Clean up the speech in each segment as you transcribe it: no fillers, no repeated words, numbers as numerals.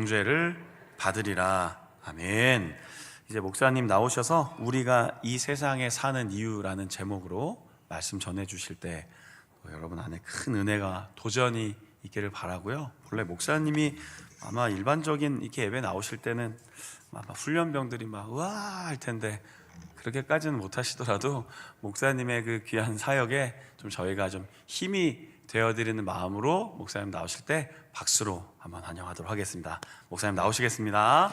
정죄를 받으리라. 아멘. 이제 목사님 나오셔서 우리가 이 세상에 사는 이유라는 제목으로 말씀 전해 주실 때 여러분 안에 큰 은혜가 도전이 있기를 바라고요. 본래 목사님이 아마 일반적인 이렇게 예배 나오실 때는 아마 훈련병들이 막 우와 할 텐데 그렇게까지는 못 하시더라도 목사님의 그 귀한 사역에 좀 저희가 좀 힘이 되어드리는 마음으로 목사님 나오실 때 박수로 한번 환영하도록 하겠습니다. 목사님 나오시겠습니다.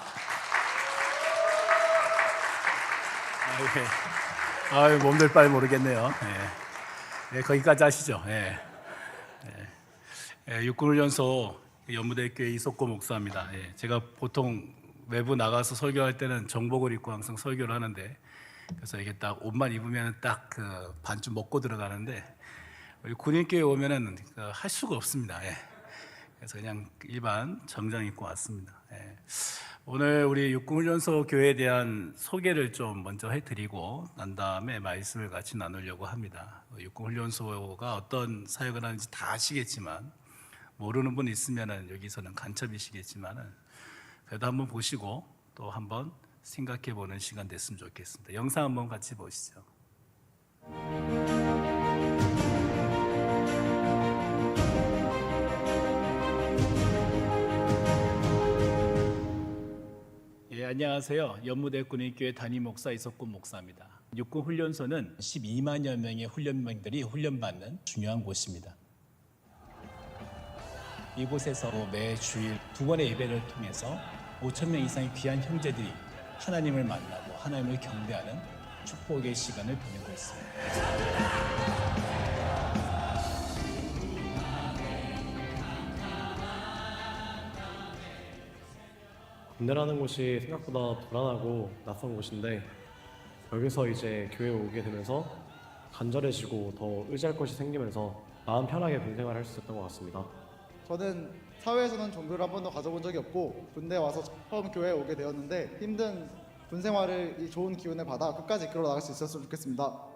아유, 몸둘 바를 모르겠네요. 거기까지 하시죠. 육군훈련소 연무대교회 이석고 목사입니다. 제가 보통 외부 나가서 설교할 때는 정복을 입고 항상 설교를 하는데, 그래서 이게 딱 옷만 입으면 딱 그 반쯤 먹고 들어가는데, 우리 군인교회 오면은 할 수가 없습니다. 그래서 그냥 일반 정장 입고 왔습니다. 오늘 우리 육군훈련소 교회에 대한 소개를 좀 먼저 해드리고 난 다음에 말씀을 같이 나누려고 합니다. 육군훈련소가 어떤 사역을 하는지 다 아시겠지만, 모르는 분 있으면은 여기서는 간첩이시겠지만은 그래도 한번 보시고 또 한번 생각해 보는 시간 됐으면 좋겠습니다. 영상 한번 같이 보시죠. 안녕하세요. 연무대 군인교회 담임 목사 이석군 목사입니다. 육군훈련소는 12만여 명의 훈련병들이 훈련받는 중요한 곳입니다. 이곳에서 매 주일 2번의 예배를 통해서 5,000명 이상의 귀한 형제들이 하나님을 만나고 하나님을 경배하는 축복의 시간을 보내고 있습니다. 군대라는 곳이 생각보다 불안하고 낯선 곳인데, 여기서 이제 교회에 오게 되면서 간절해지고 더 의지할 것이 생기면서 마음 편하게 군 생활을 할 수 있었던 것 같습니다. 저는 사회에서는 종교를 한 번도 가져본 적이 없고 군대에 와서 처음 교회에 오게 되었는데, 힘든 군 생활을 이 좋은 기운을 받아 끝까지 이끌어 나갈 수 있었으면 좋겠습니다.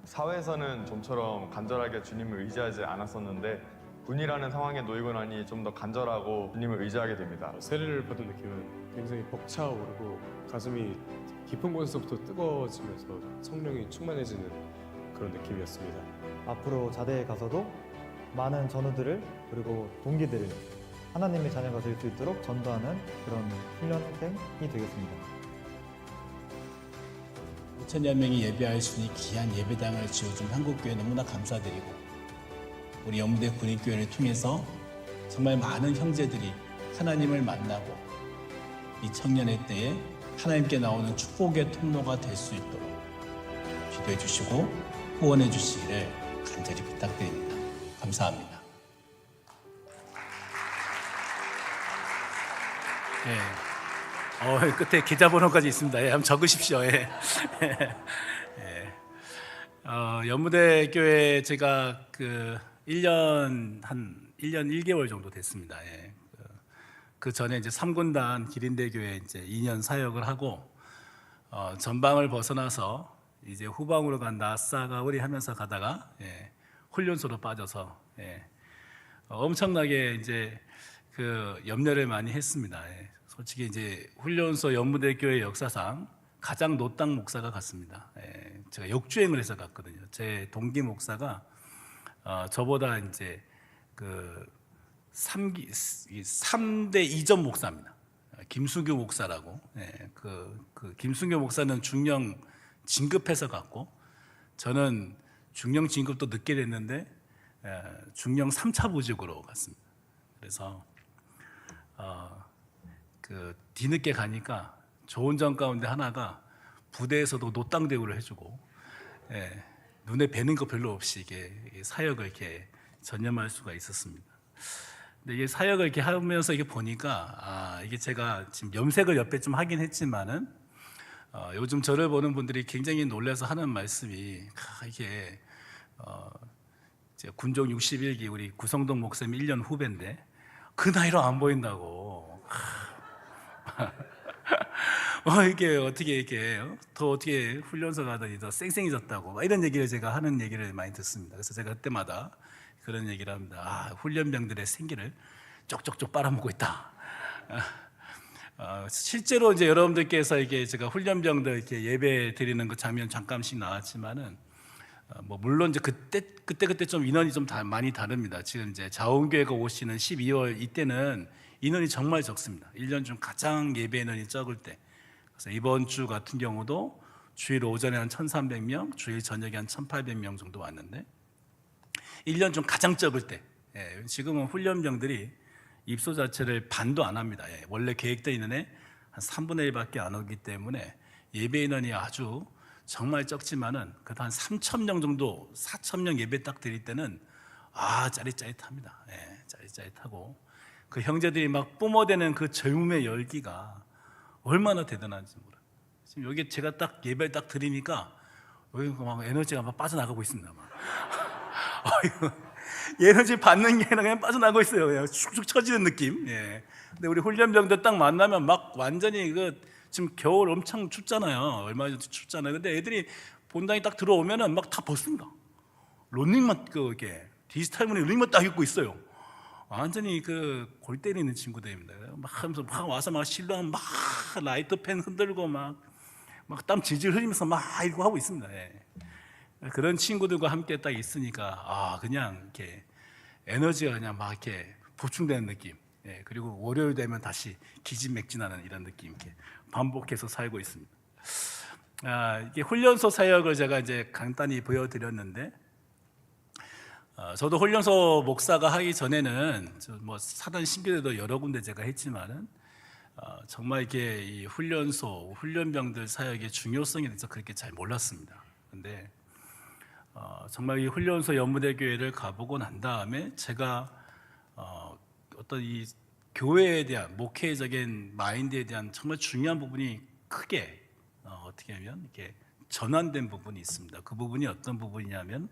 사회에서는 좀처럼 간절하게 주님을 의지하지 않았었는데, 군이라는 상황에 놓이고 나니 좀 더 간절하고 주님을 의지하게 됩니다. 세례를 받은 느낌은 굉장히 벅차오르고 가슴이 깊은 곳에서부터 뜨거워지면서 성령이 충만해지는 그런 느낌이었습니다. 앞으로 자대에 가서도 많은 전우들을 그리고 동기들을 하나님의 자녀가 될 수 있도록 전도하는 그런 훈련생이 되겠습니다. 5,000여 명이 예배할 수 있는 귀한 예배당을 지어준 한국교회 너무나 감사드리고, 우리 연무대 군인교회를 통해서 정말 많은 형제들이 하나님을 만나고 이 청년의 때에 하나님께 나오는 축복의 통로가 될 수 있도록 기도해 주시고 후원해 주시기를 간절히 부탁드립니다. 감사합니다. 끝에 계좌번호까지 있습니다. 한번 적으십시오. 연무대 교회 제가 1년 1개월 정도 됐습니다. 그 전에 이제 3군단 기린대 교회 이제 2년 사역을 하고, 전방을 벗어나서 이제 후방으로 간 나싸가우리 하면서 가다가 훈련소로 빠져서 엄청나게 이제 그 염려를 많이 했습니다. 솔직히 이제 훈련소 연무대 교회 역사상 가장 노땅 목사가 갔습니다. 제가 역주행을 해서 갔거든요. 제 동기 목사가 저보다 이제 그 3대 이전 목사입니다. 김수교 목사라고. 그 김수교 목사는 중령 진급해서 갔고, 저는 중령 진급도 늦게 됐는데 중령 3차 보직으로 갔습니다. 그래서 그 뒤늦게 가니까 좋은 점 가운데 하나가 부대에서도 노땅 대우를 해주고, 눈에 뵈는 거 별로 없이 이게 사역을 이렇게 전념할 수가 있었습니다. 근데 이게 사역을 이렇게 하면서 이게 보니까 이게 제가 지금 염색을 옆에 좀 하긴 했지만은 요즘 저를 보는 분들이 굉장히 놀라서 하는 말씀이 이게 이제 군종 61기 우리 구성동 목사님 1년 후배인데 그 나이로 안 보인다고. 이게 어떻게 이렇게 더 어떻게 훈련소 가더니 더 쌩쌩해졌다고 막 이런 얘기를 제가 하는 얘기를 많이 듣습니다. 그래서 제가 그때마다 그런 얘기를 합니다. 훈련병들의 생기를 쪽쪽쪽 빨아먹고 있다. 실제로 이제 여러분들께서 이게 제가 훈련병들 이렇게 예배 드리는 그 장면 잠깐씩 나왔지만은 뭐 물론 이제 그때 좀 인원이 좀 많이 다릅니다. 지금 이제 자원교회가 오시는 12월 이때는 인원이 정말 적습니다. 1년 중 가장 예배 인원이 적을 때. 그래서 이번 주 같은 경우도 주일 오전에 한 1,300명, 주일 저녁에 한 1,800명 정도 왔는데 1년 중 가장 적을 때. 지금은 훈련병들이 입소 자체를 반도 안 합니다. 원래 계획되어 있는 애 한 3분의 1밖에 안 오기 때문에 예배 인원이 아주 정말 적지만은 그래도 한 3,000명 정도, 4,000명 예배 딱 드릴 때는 짜릿짜릿합니다. 짜릿짜릿하고 그 형제들이 막 뿜어대는 그 젊음의 열기가 얼마나 대단한지 몰라요. 지금 여기 제가 딱 예배를 딱 드리니까 여기 막 에너지가 막 빠져나가고 있습니다. 막. 에너지 받는 게 아니라 그냥 빠져나가고 있어요. 그냥 축축 처지는 느낌. 근데 우리 훈련병들 딱 만나면 막 완전히 지금 겨울 엄청 춥잖아요. 얼마 전에 춥잖아요. 근데 애들이 본당에 딱 들어오면은 막 다 벗습니다. 런닝만 이렇게 디지털문에 런닝만 딱 입고 있어요. 완전히 골 때리는 친구들입니다. 막 하면서 막 와서 막 신랑 막 라이트 팬 흔들고 막 땀 질질 흘리면서 막 이러고 하고 있습니다. 그런 친구들과 함께 딱 있으니까 그냥 이렇게 에너지가 그냥 막 이렇게 보충되는 느낌. 그리고 월요일 되면 다시 기진맥진하는 이런 느낌 이렇게 반복해서 살고 있습니다. 이게 훈련소 사역을 제가 이제 간단히 보여드렸는데, 저도 훈련소 목사가 하기 전에는 뭐 사단 신교대도 여러 군데 제가 했지만은 정말 이게 이 훈련소 훈련병들 사역의 중요성에 대해서 그렇게 잘 몰랐습니다. 근데 정말 이 훈련소 연무대 교회를 가보고 난 다음에 제가 어떤 이 교회에 대한 목회적인 마인드에 대한 정말 중요한 부분이 크게 어떻게 하면 이렇게 전환된 부분이 있습니다. 그 부분이 어떤 부분이냐면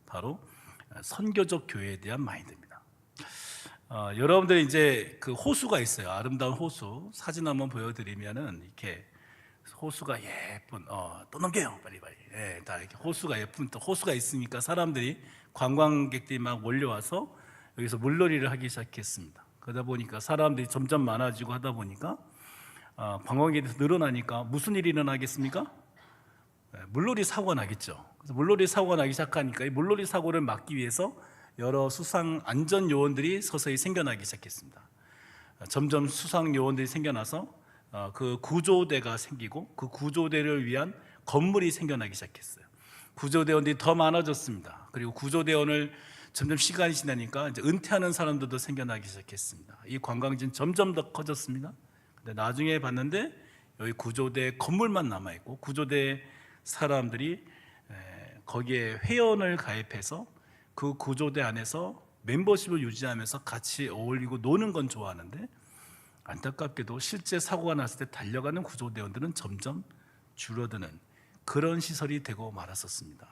바로 선교적 교회에 대한 마인드입니다. 여러분들이 이제 그 호수가 있어요. 아름다운 호수 사진 한번 보여드리면은 이렇게 호수가 예쁜 또 넘겨요 빨리 다 이렇게 호수가 예쁜 또 호수가 있으니까 사람들이 관광객들이 막 몰려와서 여기서 물놀이를 하기 시작했습니다. 그러다 보니까 사람들이 점점 많아지고 하다 보니까 관광객이 늘어나니까 무슨 일이 일어나겠습니까? 물놀이 사고가 나겠죠. 그래서 물놀이 사고가 나기 시작하니까 이 물놀이 사고를 막기 위해서 여러 수상 안전 요원들이 서서히 생겨나기 시작했습니다. 점점 수상 요원들이 생겨나서 그 구조대가 생기고 그 구조대를 위한 건물이 생겨나기 시작했어요. 구조대원들이 더 많아졌습니다. 그리고 구조대원을 점점 시간이 지나니까 이제 은퇴하는 사람들도 생겨나기 시작했습니다. 이 관광지는 점점 더 커졌습니다. 근데 나중에 봤는데 여기 구조대 건물만 남아 있고 구조대 사람들이 거기에 회원을 가입해서 그 구조대 안에서 멤버십을 유지하면서 같이 어울리고 노는 건 좋아하는데 안타깝게도 실제 사고가 났을 때 달려가는 구조대원들은 점점 줄어드는 그런 시설이 되고 말았었습니다.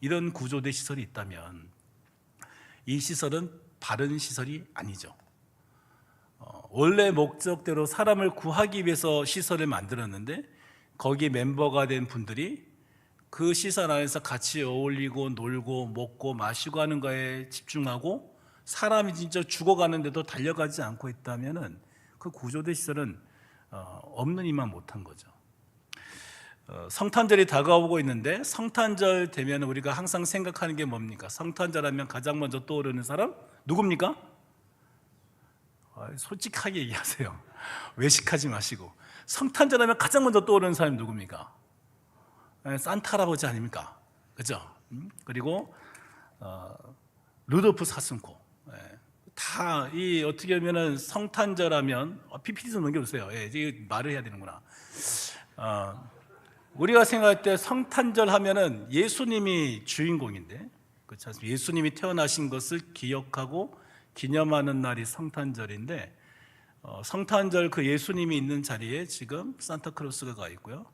이런 구조대 시설이 있다면 이 시설은 바른 시설이 아니죠. 원래 목적대로 사람을 구하기 위해서 시설을 만들었는데 거기 멤버가 된 분들이 그 시설 안에서 같이 어울리고 놀고 먹고 마시고 하는 거에 집중하고 사람이 진짜 죽어가는데도 달려가지 않고 있다면은 그 구조대 시설은 없는 이만 못한 거죠. 성탄절이 다가오고 있는데 성탄절 되면 우리가 항상 생각하는 게 뭡니까? 성탄절하면 가장 먼저 떠오르는 사람 누굽니까? 솔직하게 얘기하세요. 외식하지 마시고. 성탄절하면 가장 먼저 떠오르는 사람이 누굽니까? 산타 할아버지 아닙니까? 그죠? 그리고 루돌프 사슴코. 다 이 어떻게 보면은 성탄절하면 PPT 좀 넘겨주세요. 이제 말을 해야 되는구나. 우리가 생각할 때 성탄절 하면은 예수님이 주인공인데, 그렇지 않습니까? 예수님이 태어나신 것을 기억하고 기념하는 날이 성탄절인데, 성탄절 그 예수님이 있는 자리에 지금 산타클로스가 가 있고요.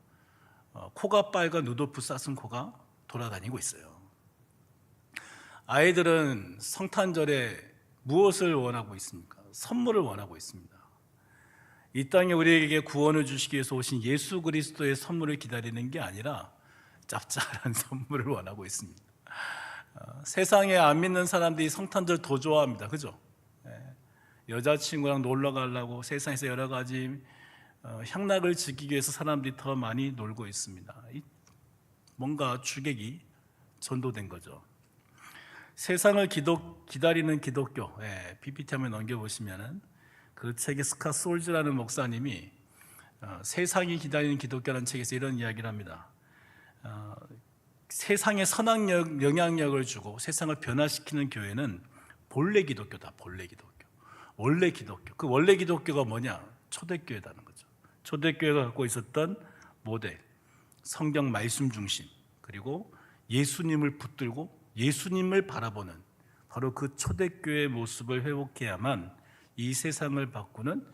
코가 빨간 누도프 쌌은 코가 돌아다니고 있어요. 아이들은 성탄절에 무엇을 원하고 있습니까? 선물을 원하고 있습니다. 이 땅에 우리에게 구원을 주시기 위해서 오신 예수 그리스도의 선물을 기다리는 게 아니라 짭짤한 선물을 원하고 있습니다. 세상에 안 믿는 사람들이 성탄절 더 좋아합니다. 그죠? 여자친구랑 놀러 가려고 세상에서 여러 가지 향락을 즐기기 위해서 사람들이 더 많이 놀고 있습니다. 뭔가 주객이 전도된 거죠. 세상을 기다리는 기독교, PPT 한번 넘겨보시면은 그 책의 스카 솔즈라는 목사님이 세상이 기다리는 기독교라는 책에서 이런 이야기를 합니다. 세상에 선한 영향력을 주고 세상을 변화시키는 교회는 본래 기독교다. 본래 기독교. 원래 기독교. 그 원래 기독교가 뭐냐? 초대교회라는 거죠. 초대교회가 갖고 있었던 모델, 성경 말씀 중심, 그리고 예수님을 붙들고 예수님을 바라보는 바로 그 초대교회의 모습을 회복해야만 이 세상을 바꾸는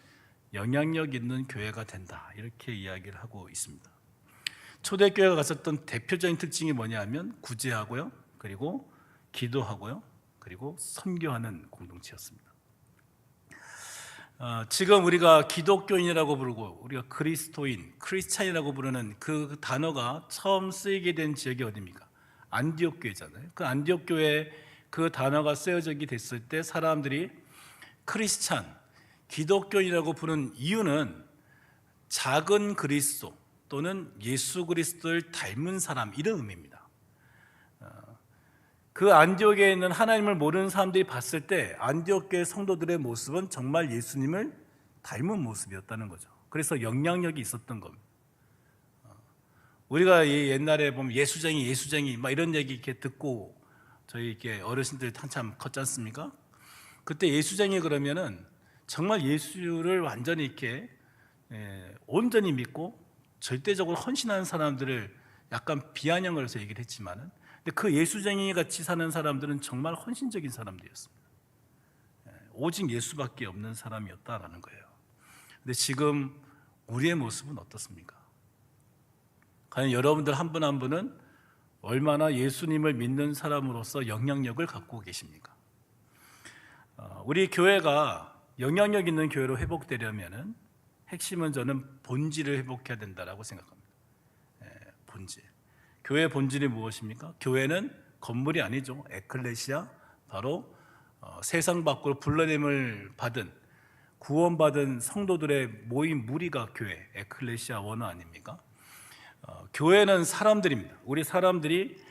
영향력 있는 교회가 된다. 이렇게 이야기를 하고 있습니다. 초대교회가 가졌던 대표적인 특징이 뭐냐면 구제하고요, 그리고 기도하고요, 그리고 선교하는 공동체였습니다. 지금 우리가 기독교인이라고 부르고 우리가 그리스도인, 크리스찬이라고 부르는 그 단어가 처음 쓰이게 된 지역이 어디입니까? 안디옥 교회잖아요. 그 안디옥 교회에 그 단어가 쓰여지게 됐을 때 사람들이 크리스찬, 기독교인이라고 부르는 이유는 작은 그리스도 또는 예수 그리스도를 닮은 사람, 이런 의미입니다. 그 안디옥에 있는 하나님을 모르는 사람들이 봤을 때 안디옥 교회 성도들의 모습은 정말 예수님을 닮은 모습이었다는 거죠. 그래서 영향력이 있었던 겁니다. 우리가 옛날에 보면 예수쟁이 막 이런 얘기 이렇게 듣고 저희 이렇게 어르신들 한참 컸지 않습니까? 그때 예수쟁이 그러면은 정말 예수를 완전히 이렇게 온전히 믿고 절대적으로 헌신하는 사람들을 약간 비아냥을 해서 얘기를 했지만은, 근데 그 예수쟁이 같이 사는 사람들은 정말 헌신적인 사람들이었습니다. 오직 예수밖에 없는 사람이었다라는 거예요. 근데 지금 우리의 모습은 어떻습니까? 과연 여러분들 한 분 한 분은 얼마나 예수님을 믿는 사람으로서 영향력을 갖고 계십니까? 우리 교회가 영향력 있는 교회로 회복되려면은 핵심은 저는 본질을 회복해야 된다라고 생각합니다. 본질. 교회의 본질이 무엇입니까? 교회는 건물이 아니죠. 에클레시아, 바로 세상 밖으로 불러냄을 받은, 구원받은 성도들의 모임 무리가 교회, 에클레시아 원어 아닙니까? 교회는 사람들입니다. 우리 사람들이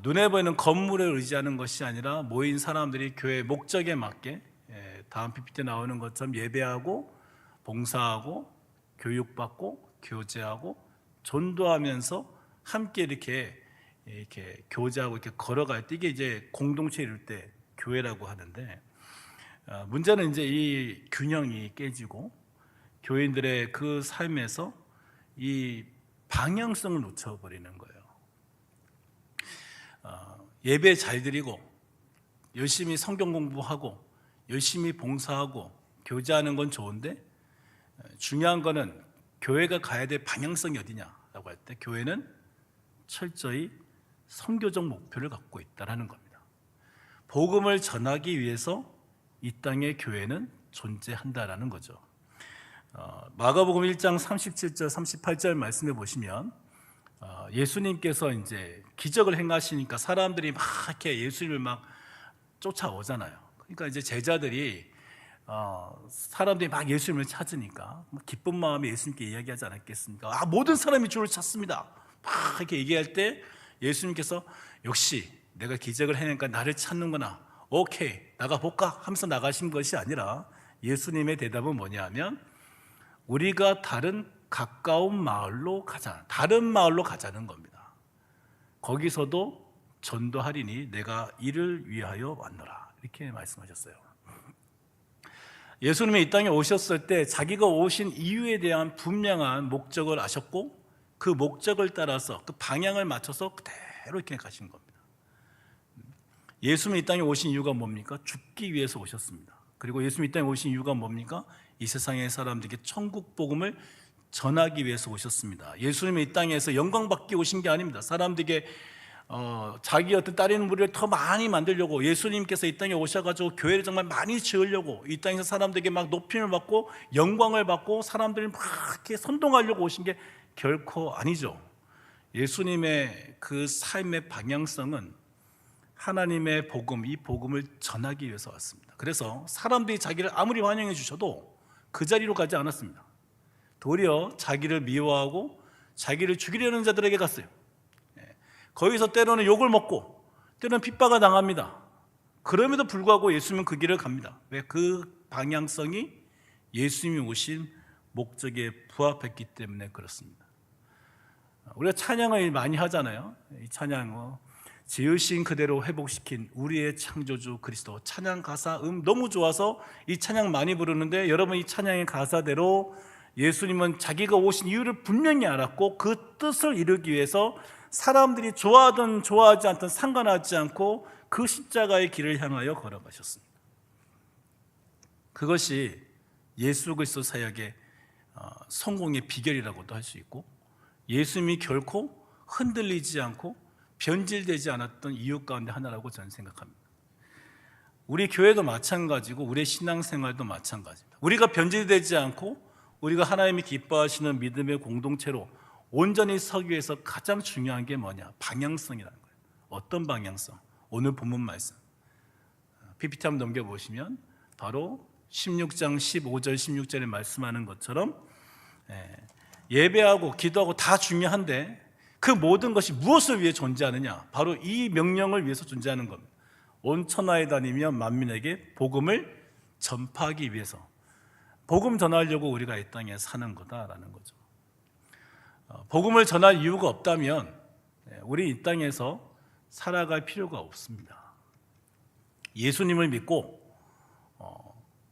눈에 보이는 건물을 의지하는 것이 아니라 모인 사람들이 교회의 목적에 맞게 다음 PPT 나오는 것처럼 예배하고 봉사하고 교육받고 교제하고 전도하면서 함께 이렇게 교제하고 이렇게 걸어갈 때 이게 이제 공동체 이룰 때 교회라고 하는데, 문제는 이제 이 균형이 깨지고 교인들의 그 삶에서 이 방향성을 놓쳐버리는 거예요. 예배 잘 드리고 열심히 성경 공부하고 열심히 봉사하고 교제하는 건 좋은데 중요한 거는 교회가 가야 될 방향성이 어디냐라고 할 때 교회는 철저히 선교적 목표를 갖고 있다는 겁니다. 복음을 전하기 위해서 이 땅에 교회는 존재한다라는 거죠. 마가복음 1장 37절 38절 말씀해 보시면 예수님께서 이제 기적을 행하시니까 사람들이 막 이렇게 예수님을 막 쫓아오잖아요. 그러니까 이제 제자들이 사람들이 막 예수님을 찾으니까 기쁜 마음에 예수님께 이야기하지 않았겠습니까? 모든 사람이 주를 찾습니다. 막 이렇게 얘기할 때 예수님께서 역시 내가 기적을 해내니까 나를 찾는구나, 오케이 나가볼까 하면서 나가신 것이 아니라 예수님의 대답은 뭐냐면 우리가 다른 가까운 마을로 가자, 다른 마을로 가자는 겁니다. 거기서도 전도하리니 내가 이를 위하여 왔노라, 이렇게 말씀하셨어요. 예수님이 이 땅에 오셨을 때 자기가 오신 이유에 대한 분명한 목적을 아셨고 그 목적을 따라서 그 방향을 맞춰서 그대로 이렇게 가신 겁니다. 예수님이 이 땅에 오신 이유가 뭡니까? 죽기 위해서 오셨습니다. 그리고 예수님이 이 땅에 오신 이유가 뭡니까? 이 세상의 사람들에게 천국 복음을 전하기 위해서 오셨습니다. 예수님이 이 땅에서 영광 받기 오신 게 아닙니다. 사람들에게 자기 어떤 따르는 무리를 더 많이 만들려고 예수님께서 이 땅에 오셔가지고 교회를 정말 많이 지으려고 이 땅에서 사람들에게 막 높임을 받고 영광을 받고 사람들을 막 이렇게 선동하려고 오신 게 결코 아니죠. 예수님의 그 삶의 방향성은 하나님의 복음, 이 복음을 전하기 위해서 왔습니다. 그래서 사람들이 자기를 아무리 환영해 주셔도 그 자리로 가지 않았습니다. 도리어 자기를 미워하고 자기를 죽이려는 자들에게 갔어요. 거기서 때로는 욕을 먹고 때로는 핍박을 당합니다. 그럼에도 불구하고 예수님은 그 길을 갑니다. 왜? 그 방향성이 예수님이 오신 목적에 부합했기 때문에 그렇습니다. 우리가 찬양을 많이 하잖아요. 이 찬양 지으신 그대로 회복시킨 우리의 창조주 그리스도. 찬양 가사 너무 좋아서 이 찬양 많이 부르는데, 여러분 이 찬양의 가사대로 예수님은 자기가 오신 이유를 분명히 알았고 그 뜻을 이루기 위해서 사람들이 좋아하든 좋아하지 않든 상관하지 않고 그 십자가의 길을 향하여 걸어가셨습니다. 그것이 예수 그리스도 사역의 성공의 비결이라고도 할 수 있고, 예수님이 결코 흔들리지 않고 변질되지 않았던 이유 가운데 하나라고 저는 생각합니다. 우리 교회도 마찬가지고 우리의 신앙생활도 마찬가지입니다. 우리가 변질되지 않고 우리가 하나님이 기뻐하시는 믿음의 공동체로 온전히 서기 위해서 가장 중요한 게 뭐냐? 방향성이라는 거예요. 어떤 방향성? 오늘 본문 말씀 PPT 한번 넘겨보시면 바로 16장 15절 16절에 말씀하는 것처럼 예배하고 기도하고 다 중요한데 그 모든 것이 무엇을 위해 존재하느냐? 바로 이 명령을 위해서 존재하는 겁니다. 온 천하에 다니며 만민에게 복음을 전파하기 위해서, 복음 전하려고 우리가 이 땅에 사는 거다라는 거죠. 복음을 전할 이유가 없다면 우리 이 땅에서 살아갈 필요가 없습니다. 예수님을 믿고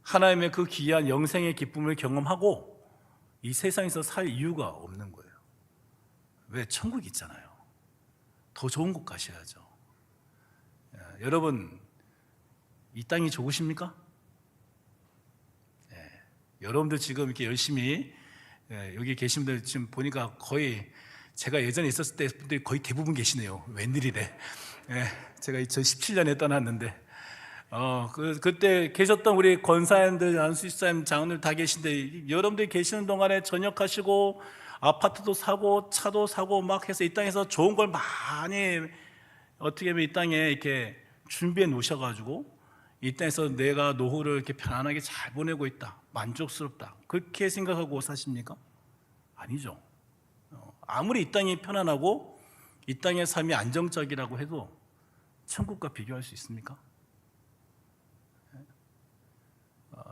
하나님의 그 귀한 영생의 기쁨을 경험하고 이 세상에서 살 이유가 없는 거예요. 왜? 천국이 있잖아요. 더 좋은 곳 가셔야죠. 여러분 이 땅이 좋으십니까? 여러분들 지금 이렇게 열심히 여기 계신 분들 지금 보니까 거의 제가 예전에 있었을 때 분들이 거의 대부분 계시네요. 웬일이래. 제가 2017년에 떠났는데 그때 계셨던 우리 권사님들, 안수집사님, 장로들 다 계신데 여러분들이 계시는 동안에 전역하시고 아파트도 사고 차도 사고 막 해서 이 땅에서 좋은 걸 많이 어떻게 보면 이 땅에 이렇게 준비해 놓으셔가지고 이 땅에서 내가 노후를 이렇게 편안하게 잘 보내고 있다, 만족스럽다, 그렇게 생각하고 사십니까? 아니죠. 아무리 이 땅이 편안하고 이 땅의 삶이 안정적이라고 해도 천국과 비교할 수 있습니까?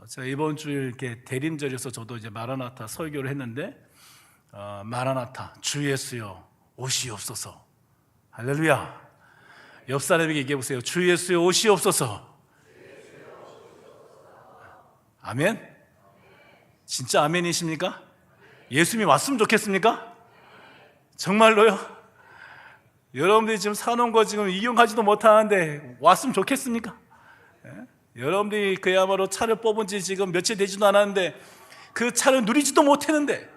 제가 이번 주에 이렇게 대림절에서 저도 이제 마라나타 설교를 했는데 마라나타 주 예수여 오시옵소서. 할렐루야. 옆 사람에게 얘기해 보세요. 주 예수여 오시옵소서. 아멘? 진짜 아멘이십니까? 예수님이 왔으면 좋겠습니까? 정말로요? 여러분들이 지금 사놓은 거 지금 이용하지도 못하는데 왔으면 좋겠습니까? 여러분들이 그야말로 차를 뽑은 지 지금 며칠 되지도 않았는데 그 차를 누리지도 못했는데,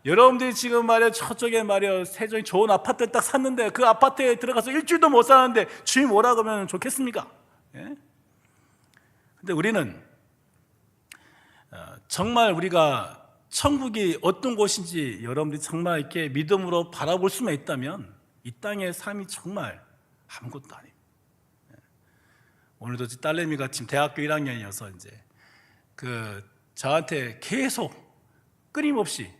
여러분들이 지금 말이야 저쪽에 말이야 세종이 좋은 아파트 딱 샀는데 그 아파트에 들어가서 일주일도 못 사는데 주인 뭐라 그러면 좋겠습니까? 근데 우리는 정말 우리가 천국이 어떤 곳인지 여러분들이 정말 이렇게 믿음으로 바라볼 수만 있다면 이 땅의 삶이 정말 아무것도 아니에요. 오늘도 딸내미가 지금 대학교 1학년이어서 이제 저한테 계속 끊임없이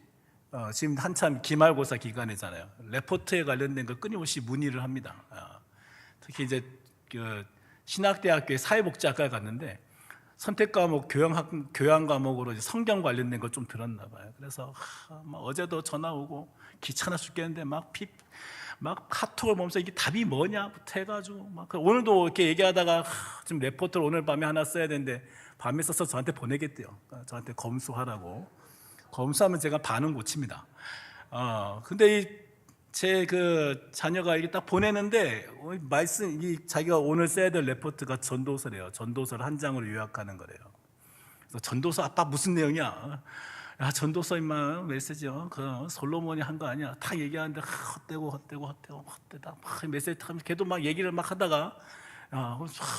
지금 한참 기말고사 기간이잖아요. 레포트에 관련된 거 끊임없이 문의를 합니다. 특히 이제 신학대학교에 사회복지학과에 갔는데 선택 과목 교양 과목으로 이제 성경 관련된 걸 좀 들었나 봐요. 그래서 막 어제도 전화 오고 귀찮아 죽겠는데 막 카톡을 보면서 이게 답이 뭐냐부터 해가지고 오늘도 이렇게 얘기하다가 지금 레포트를 오늘 밤에 하나 써야 되는데 밤에 써서 저한테 보내겠대요. 저한테 검수하라고. 검수하면 제가 반은 고칩니다. 근데 제 자녀가 이게 딱 보내는데 자기가 오늘 써야 될 레포트가 전도서래요. 전도서를 한 장으로 요약하는 거래요. 그래서 전도서 아빠 무슨 내용이야? 전도서 임마 메시지요. 그 솔로몬이 한 거 아니야. 다 얘기하는데 헛되다. 막 메시지 하면서 걔도 막 얘기를 막 하다가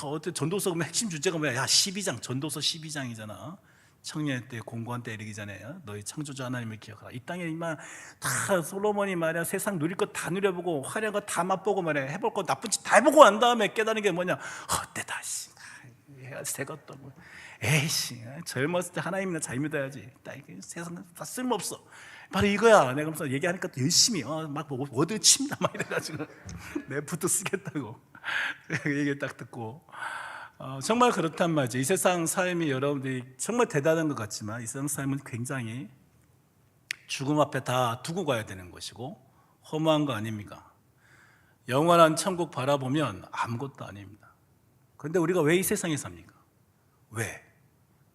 어때 전도서 핵심 주제가 뭐야? 야 12장 전도서 12장이잖아. 청년 때 공고한 때 이르기 전에 너희 창조주 하나님을 기억하라. 이 땅에 임마 다 솔로몬이 말이야 세상 누릴 것 다 누려보고 화려한 거 다 맛보고 말이야 해볼 거 나쁜 짓 다 해보고 난 다음에 깨달은 게 뭐냐? 헛되다 씨. 새 것도 뭐. 에이씨 젊었을 때 하나님이나 잘 믿어야지. 세상 다 쓸모없어. 바로 이거야. 내가 무슨 얘기하니까 또 열심히 막 워드 침다 막 이래가지고 랩부터 쓰겠다고 얘기 딱 듣고 정말 그렇단 말이죠. 이 세상 삶이 여러분들이 정말 대단한 것 같지만 이 세상 삶은 굉장히 죽음 앞에 다 두고 가야 되는 것이고 허무한 거 아닙니까? 영원한 천국 바라보면 아무것도 아닙니다. 그런데 우리가 왜 이 세상에 삽니까? 왜?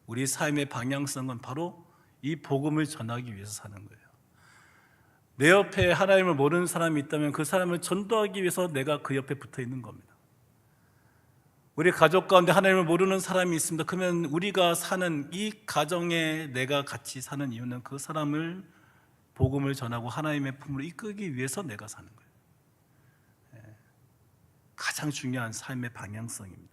우리 삶의 방향성은 바로 이 복음을 전하기 위해서 사는 거예요. 내 옆에 하나님을 모르는 사람이 있다면 그 사람을 전도하기 위해서 내가 그 옆에 붙어 있는 겁니다. 우리 가족 가운데 하나님을 모르는 사람이 있습니다. 그러면 우리가 사는 이 가정에 내가 같이 사는 이유는 그 사람을 복음을 전하고 하나님의 품으로 이끌기 위해서 내가 사는 거예요. 가장 중요한 삶의 방향성입니다.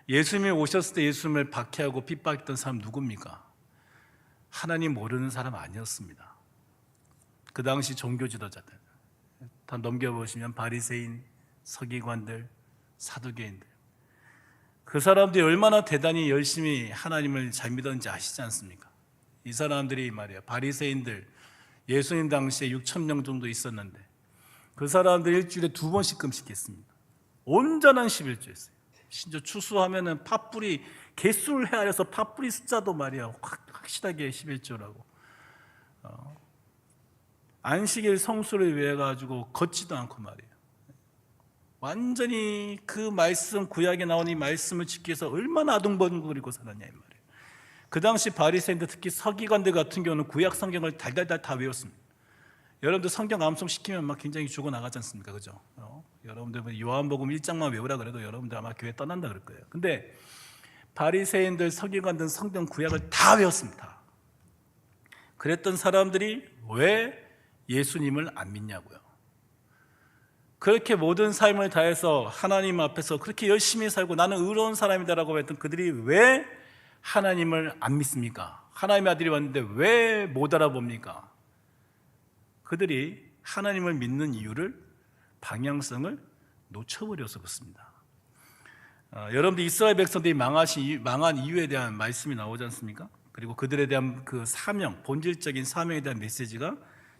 예수님이 오셨을 때 예수님을 박해하고 핍박했던 사람 누굽니까? 하나님 모르는 사람 아니었습니다. 그 당시 종교 지도자들 다 넘겨보시면 바리새인, 서기관들, 사두개인들 그 사람들이 얼마나 대단히 열심히 하나님을 잘 믿었는지 아시지 않습니까? 이 사람들이 말이에요 바리새인들 예수님 당시에 6,000명 정도 있었는데 그 사람들 일주일에 2번씩 금식했습니다. 온전한 11조였어요. 심지어 추수하면은 팥뿌리 개수를 헤아려서 팥뿌리 숫자도 말이야 확실하게 11조라고 안식일 성수를 위해 가지고 걷지도 않고 말이에요. 완전히 그 말씀 구약에 나온 이 말씀을 지키기 위해서 얼마나 아둥바둥거리고 살았냐 이 말이에요. 그 당시 바리새인들 특히 서기관들 같은 경우는 구약 성경을 달달달 다 외웠습니다. 여러분들 성경 암송 시키면 막 굉장히 죽어 나가지 않습니까? 그죠? 여러분들 요한복음 1장만 외우라 그래도 여러분들 아마 교회 떠난다 그럴 거예요. 근데 바리새인들, 서기관들 성경 구약을 다 외웠습니다. 그랬던 사람들이 왜 예수님을 안 믿냐고요. 그렇게 모든 삶을 다해서 하나님 앞에서 그렇게 열심히 살고 나는 의로운 사람이다라고 했던 그들이 왜 하나님을 안 믿습니까? 하나님의 아들이 왔는데 왜 못 알아봅니까? 그들이 하나님을 믿는 이유를 방향성을 놓쳐버려서 그렇습니다. 여러분들 이스라엘 백성들이 망한 이유에 대한 말씀이 나오지 않습니까? 그리고 그들에 대한 그 사명, 본질적인 사명에 대한 메시지가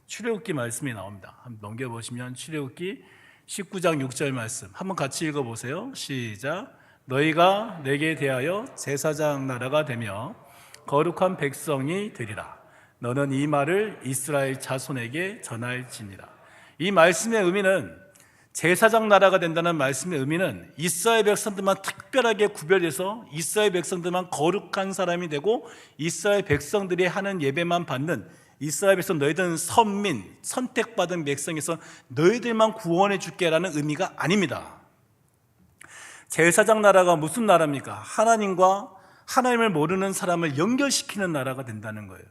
출애굽기 말씀이 나옵니다. 한번 넘겨보시면 출애굽기 19장 6절 말씀 한번 같이 읽어보세요. 시작. 너희가 내게 대하여 제사장 나라가 되며 거룩한 백성이 되리라. 너는 이 말을 이스라엘 자손에게 전할지니라. 이 말씀의 의미는 제사장 나라가 된다는 말씀의 의미는 이스라엘 백성들만 특별하게 구별해서 이스라엘 백성들만 거룩한 사람이 되고 이스라엘 백성들이 하는 예배만 받는 이스라엘 백성 너희들은 선민, 선택받은 백성에서 너희들만 구원해 줄게라는 의미가 아닙니다. 제사장 나라가 무슨 나라입니까? 하나님과 하나님을 모르는 사람을 연결시키는 나라가 된다는 거예요.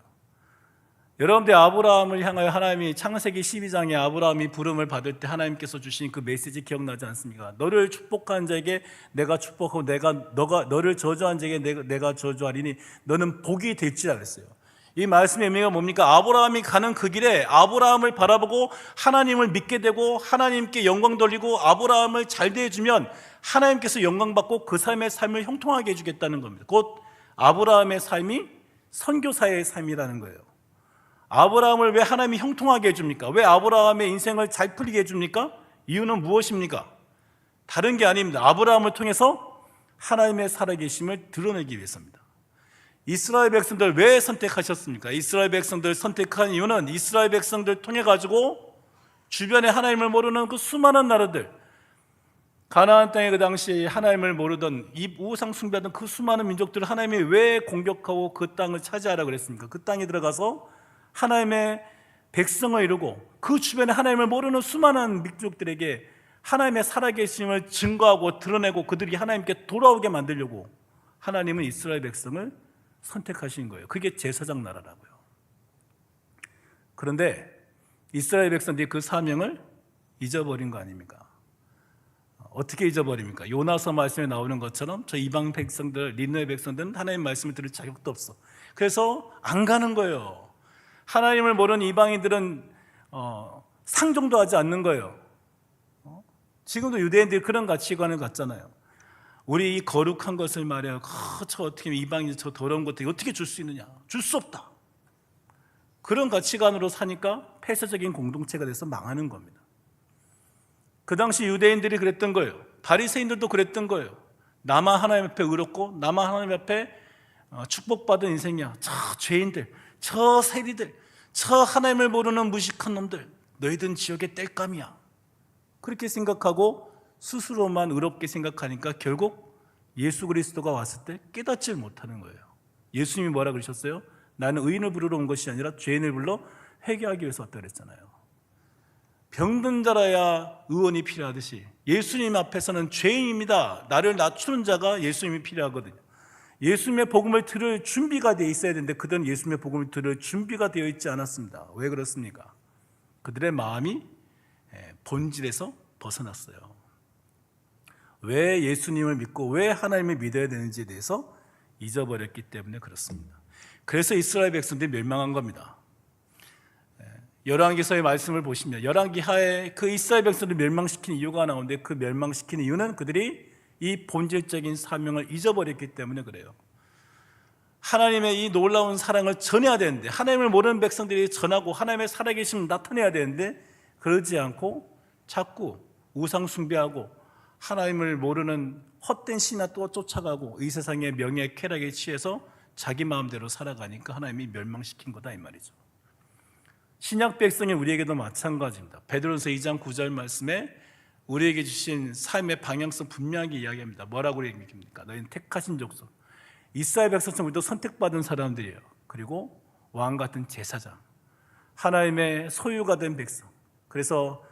여러분들 아브라함을 향하여 하나님이 창세기 12장에 아브라함이 부름을 받을 때 하나님께서 주신 그 메시지 기억나지 않습니까? 너를 축복한 자에게 내가 축복하고 너를 저주한 자에게 내가 저주하리니 너는 복이 될지라 그랬어요. 이 말씀의 의미가 뭡니까? 아브라함이 가는 그 길에 아브라함을 바라보고 하나님을 믿게 되고 하나님께 영광 돌리고 아브라함을 잘 대해주면 하나님께서 영광받고 그 삶의 삶을 형통하게 해주겠다는 겁니다. 곧 아브라함의 삶이 선교사의 삶이라는 거예요. 아브라함을 왜 하나님이 형통하게 해줍니까? 왜 아브라함의 인생을 잘 풀리게 해줍니까? 이유는 무엇입니까? 다른 게 아닙니다. 아브라함을 통해서 하나님의 살아계심을 드러내기 위해서입니다. 이스라엘 백성들 왜 선택하셨습니까? 이스라엘 백성들 선택한 이유는 이스라엘 백성들 통해 가지고 주변에 하나님을 모르는 그 수많은 나라들, 가나안 땅에 그 당시 하나님을 모르던 이 우상 숭배하던 그 수많은 민족들을 하나님이 왜 공격하고 그 땅을 차지하라 그랬습니까? 그 땅에 들어가서 하나님의 백성을 이루고 그 주변에 하나님을 모르는 수많은 민족들에게 하나님의 살아계심을 증거하고 드러내고 그들이 하나님께 돌아오게 만들려고 하나님은 이스라엘 백성을 선택하신 거예요. 그게 제사장 나라라고요. 그런데 이스라엘 백성들이 그 사명을 잊어버린 거 아닙니까? 어떻게 잊어버립니까? 요나서 말씀에 나오는 것처럼 저 이방 백성들, 니느웨 백성들은 하나님 말씀을 들을 자격도 없어. 그래서 안 가는 거예요. 하나님을 모르는 이방인들은 상종도 하지 않는 거예요. 지금도 유대인들이 그런 가치관을 갖잖아요. 우리 이 거룩한 것을 말이에요. 저 어떻게 이방인 저 더러운 것들 어떻게 줄 수 있느냐? 줄 수 없다. 그런 가치관으로 사니까 폐쇄적인 공동체가 돼서 망하는 겁니다. 그 당시 유대인들이 그랬던 거예요. 바리새인들도 그랬던 거예요. 나만 하나님 앞에 의롭고 나만 하나님 앞에 축복받은 인생이야. 저 죄인들, 저 세리들, 저 하나님을 모르는 무식한 놈들, 너희들은 지옥의 땔감이야. 그렇게 생각하고 스스로만 의롭게 생각하니까 결국 예수 그리스도가 왔을 때 깨닫질 못하는 거예요. 예수님이 뭐라 그러셨어요? 나는 의인을 부르러 온 것이 아니라 죄인을 불러 회개하기 위해서 왔다 그랬잖아요. 병든 자라야 의원이 필요하듯이 예수님 앞에서는 죄인입니다. 나를 낮추는 자가 예수님이 필요하거든요. 예수님의 복음을 들을 준비가 되어 있어야 되는데 그들은 예수님의 복음을 들을 준비가 되어 있지 않았습니다. 왜 그렇습니까? 그들의 마음이 본질에서 벗어났어요. 왜 예수님을 믿고 왜 하나님을 믿어야 되는지에 대해서 잊어버렸기 때문에 그렇습니다. 그래서 이스라엘 백성들이 멸망한 겁니다. 열왕기서의 말씀을 보시면 열왕기하에 그 이스라엘 백성들을 멸망시킨 이유가 나오는데 그 멸망시키는 이유는 그들이 이 본질적인 사명을 잊어버렸기 때문에 그래요. 하나님의 이 놀라운 사랑을 전해야 되는데 하나님을 모르는 백성들이 전하고 하나님의 살아계심을 나타내야 되는데 그러지 않고 자꾸 우상 숭배하고 하나님을 모르는 헛된 신화 또 쫓아가고 이 세상의 명예 쾌락에 취해서 자기 마음대로 살아가니까 하나님이 멸망시킨 거다 이 말이죠. 신약 백성이 우리에게도 마찬가지입니다. 베드로서 2장 9절 말씀에 우리에게 주신 삶의 방향성 분명하게 이야기합니다. 뭐라고 얘기합니까? 너희는 택하신 족속, 이스라엘 백성처럼 우리도 선택받은 사람들이에요. 그리고 왕 같은 제사장, 하나님의 소유가 된 백성. 그래서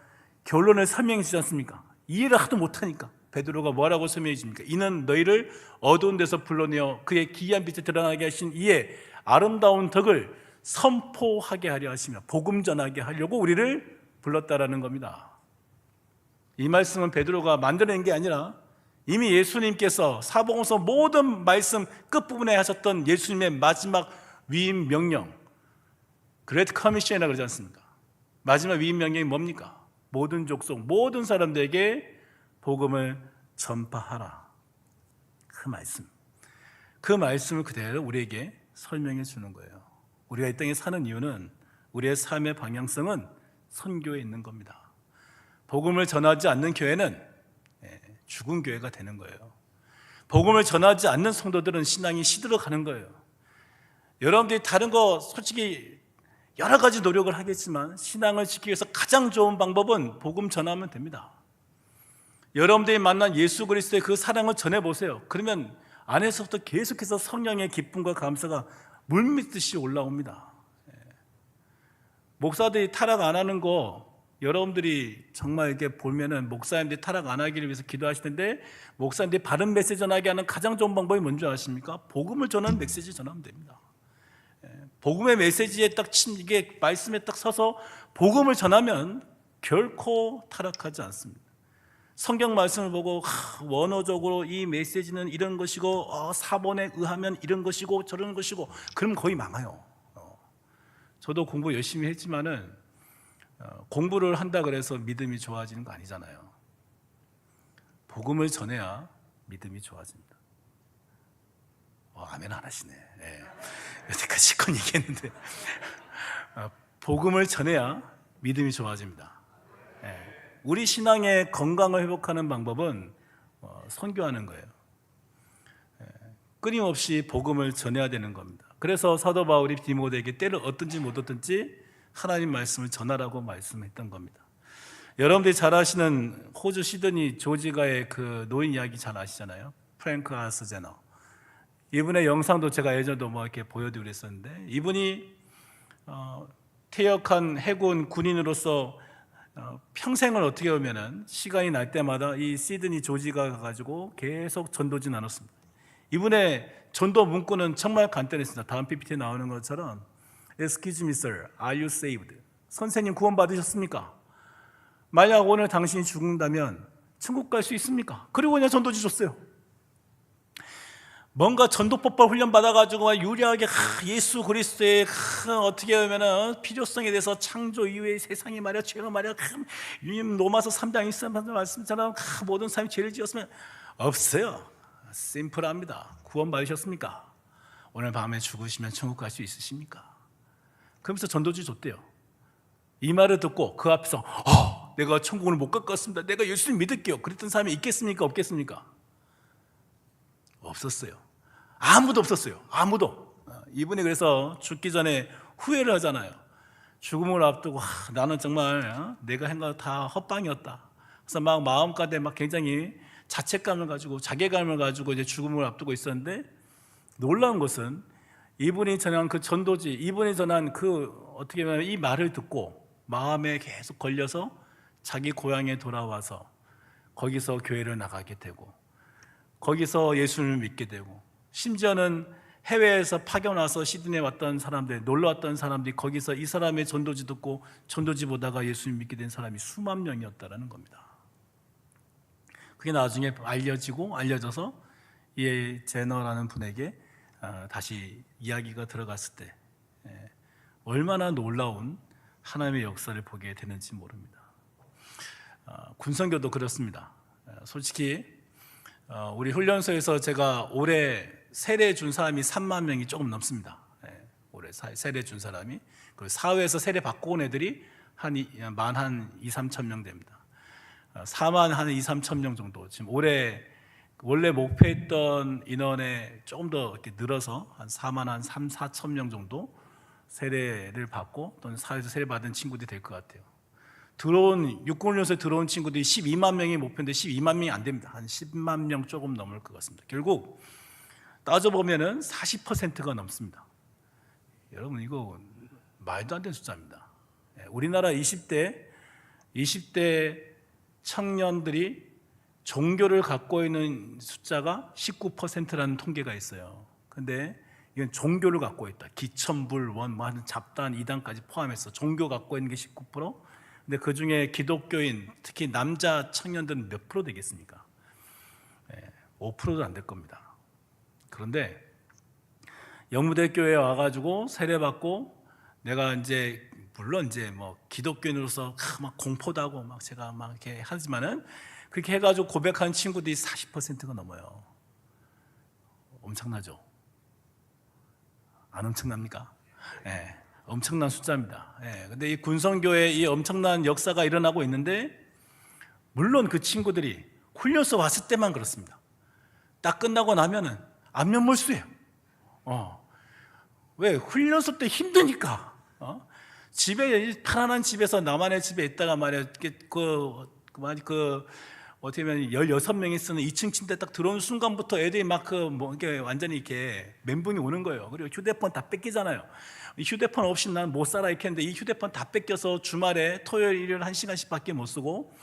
결론을 설명해 주지 않습니까? 이해를 하도 못하니까 베드로가 뭐라고 설명해 줍니까? 이는 너희를 어두운 데서 불러내어 그의 기이한 빛에 드러나게 하신 이의 아름다운 덕을 선포하게 하려 하시며 복음 전하게 하려고 우리를 불렀다라는 겁니다. 이 말씀은 베드로가 만들어낸 게 아니라 이미 예수님께서 사복음서 모든 말씀 끝부분에 하셨던 예수님의 마지막 위임 명령, 그레이트 커미션이라고 그러지 않습니까? 마지막 위임 명령이 뭡니까? 모든 족속, 모든 사람들에게 복음을 전파하라. 그 말씀을 그대로 우리에게 설명해 주는 거예요. 우리가 이 땅에 사는 이유는 우리의 삶의 방향성은 선교에 있는 겁니다. 복음을 전하지 않는 교회는 죽은 교회가 되는 거예요. 복음을 전하지 않는 성도들은 신앙이 시들어가는 거예요. 여러분들이 다른 거 솔직히 여러 가지 노력을 하겠지만 신앙을 지키기 위해서 가장 좋은 방법은 복음 전하면 됩니다. 여러분들이 만난 예수 그리스도의 그 사랑을 전해보세요. 그러면 안에서부터 계속해서 성령의 기쁨과 감사가 물밀듯이 올라옵니다. 목사들이 타락 안 하는 거 여러분들이 정말 이렇게 보면은 목사님들이 타락 안 하기를 위해서 기도하실 텐데 목사님들이 바른 메시지 전하게 하는 가장 좋은 방법이 뭔지 아십니까? 복음을 전하는 메시지 전하면 됩니다. 복음의 메시지에 딱 이게 말씀에 딱 서서 복음을 전하면 결코 타락하지 않습니다. 성경 말씀을 보고 원어적으로 이 메시지는 이런 것이고 사본에 의하면 이런 것이고 저런 것이고 그럼 거의 망해요. 저도 공부 열심히 했지만은 공부를 한다 그래서 믿음이 좋아지는 거 아니잖아요. 복음을 전해야 믿음이 좋아집니다. 아멘 안 하시네. 여태까지 실컷 얘기했는데 복음을 전해야 믿음이 좋아집니다. 우리 신앙의 건강을 회복하는 방법은 선교하는 거예요. 끊임없이 복음을 전해야 되는 겁니다. 그래서 사도 바울이 디모데에게 때를 얻든지 못 얻든지 하나님 말씀을 전하라고 말씀했던 겁니다. 여러분들이 잘 아시는 호주 시드니 조지가의 그 노인 이야기 잘 아시잖아요. 프랭크 아스제너. 이분의 영상도 제가 예전에도 이렇게 보여드리고 있었는데 이분이 퇴역한 해군 군인으로서 평생을 어떻게 보면은 시간이 날 때마다 이 시드니 조지가 가가지고 계속 전도지 나눴습니다. 이분의 전도 문구는 정말 간단했습니다. 다음 PPT에 나오는 것처럼 Excuse me, sir. Are you saved? 선생님 구원 받으셨습니까? 만약 오늘 당신이 죽는다면 천국 갈 수 있습니까? 그리고 그냥 전도지 줬어요. 뭔가 전도법을 훈련 받아가지고 유리하게 예수 그리스도의 어떻게 보면은 필요성에 대해서 창조 이후의 세상이 말이야 죄가 말이야 로마서 3장 23절 말씀처럼 모든 사람이 죄를 지었으면 없어요. 심플합니다. 구원 받으셨습니까? 오늘 밤에 죽으시면 천국 갈 수 있으십니까? 그러면서 전도지 줬대요. 이 말을 듣고 그 앞에서 내가 천국을 못 갈 것 같습니다. 내가 예수님 믿을게요. 그랬던 사람이 있겠습니까? 없겠습니까? 없었어요. 아무도 없었어요. 아무도. 이분이 그래서 죽기 전에 후회를 하잖아요. 죽음을 앞두고 나는 정말 내가 한 거 다 헛방이었다. 그래서 막 마음가대 막 굉장히 자책감을 가지고 자괴감을 가지고 이제 죽음을 앞두고 있었는데 놀라운 것은 이분이 전한 그 전도지, 이분이 전한 그 어떻게 보면 이 말을 듣고 마음에 계속 걸려서 자기 고향에 돌아와서 거기서 교회를 나가게 되고 거기서 예수를 믿게 되고 심지어는 해외에서 파견 와서 시드니에 왔던 사람들, 놀러 왔던 사람들이 거기서 이 사람의 전도지 듣고 전도지 보다가 예수님 믿게 된 사람이 수만 명이었다라는 겁니다. 그게 나중에 알려져서 이 제너라는 분에게 다시 이야기가 들어갔을 때 얼마나 놀라운 하나님의 역사를 보게 되는지 모릅니다. 군선교도 그렇습니다. 솔직히 우리 훈련소에서 제가 올해 세례 준 사람이 3만 명이 조금 넘습니다. 올해 세례 준 사람이. 그리고 사회에서 세례 받고 온 애들이 한 2,3천 명 됩니다. 4만 한 2,3천 명 정도. 지금 올해 원래 목표했던 인원에 조금 더 이렇게 늘어서 한 4만 한 3, 4천 명 정도 세례를 받고 또는 사회에서 세례 받은 친구들이 될 것 같아요. 육군훈련소에 들어온 친구들이 12만 명이 목표인데 12만 명이 안 됩니다. 한 10만 명 조금 넘을 것 같습니다. 결국 따져보면은 40%가 넘습니다. 여러분 이거 말도 안 되는 숫자입니다. 우리나라 20대 청년들이 종교를 갖고 있는 숫자가 19%라는 통계가 있어요. 근데 이건 종교를 갖고 있다. 기천불, 원, 하는 잡단, 이단까지 포함해서 종교 갖고 있는 게 19%. 근데 그 중에 기독교인, 특히 남자 청년들은 몇 프로 되겠습니까? 5%도 안 될 겁니다. 그런데 영무대교회에 와가지고 세례받고 내가 이제 물론 이제 뭐 기독교인으로서 막 공포도 하고 막 제가 막 이렇게 하지만은 그렇게 해가지고 고백한 친구들이 40%가 넘어요. 엄청나죠? 안 엄청납니까? 네, 엄청난 숫자입니다. 근데 이 군성교회 이 엄청난 역사가 일어나고 있는데 물론 그 친구들이 훈련소 왔을 때만 그렇습니다. 딱 끝나고 나면은 안면몰수예요. 왜? 훈련소 때 힘드니까. 집에 편안한 집에서 나만의 집에 있다가 말이야 어떻게 보면 16명이 쓰는 2층 침대 딱 들어오는 순간부터 애들이 막 이렇게 완전히 이렇게 멘붕이 오는 거예요. 그리고 휴대폰 다 뺏기잖아요. 휴대폰 없이 난 못 살아 이렇게 했는데 이 휴대폰 다 뺏겨서 주말에 토요일, 일요일 1시간씩밖에 못 쓰고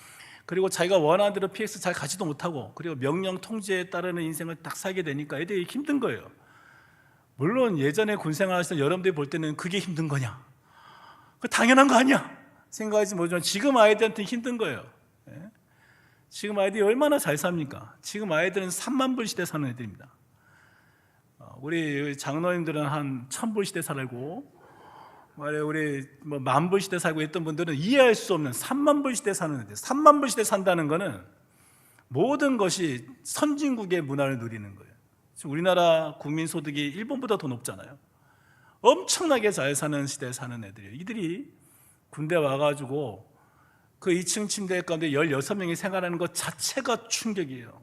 그리고 자기가 원하는 대로 PX 잘 가지도 못하고 그리고 명령 통제에 따르는 인생을 딱 살게 되니까 애들이 힘든 거예요. 물론 예전에 군생활 하시던 여러분들이 볼 때는 그게 힘든 거냐? 그 당연한 거 아니야? 생각하지 모르지만 지금 아이들한테 힘든 거예요. 지금 아이들이 얼마나 잘 삽니까? 지금 아이들은 3만 불 시대 사는 애들입니다. 우리 장로님들은 한 1,000불 시대 살고 우리 뭐 10,000불 시대 살고 있던 분들은 이해할 수 없는 3만 불 시대 사는 애들. 3만 불 시대 산다는 거는 모든 것이 선진국의 문화를 누리는 거예요. 지금 우리나라 국민 소득이 일본보다 더 높잖아요. 엄청나게 잘 사는 시대에 사는 애들이에요. 이들이 군대 와가지고 그 2층 침대 가운데 16명이 생활하는 것 자체가 충격이에요.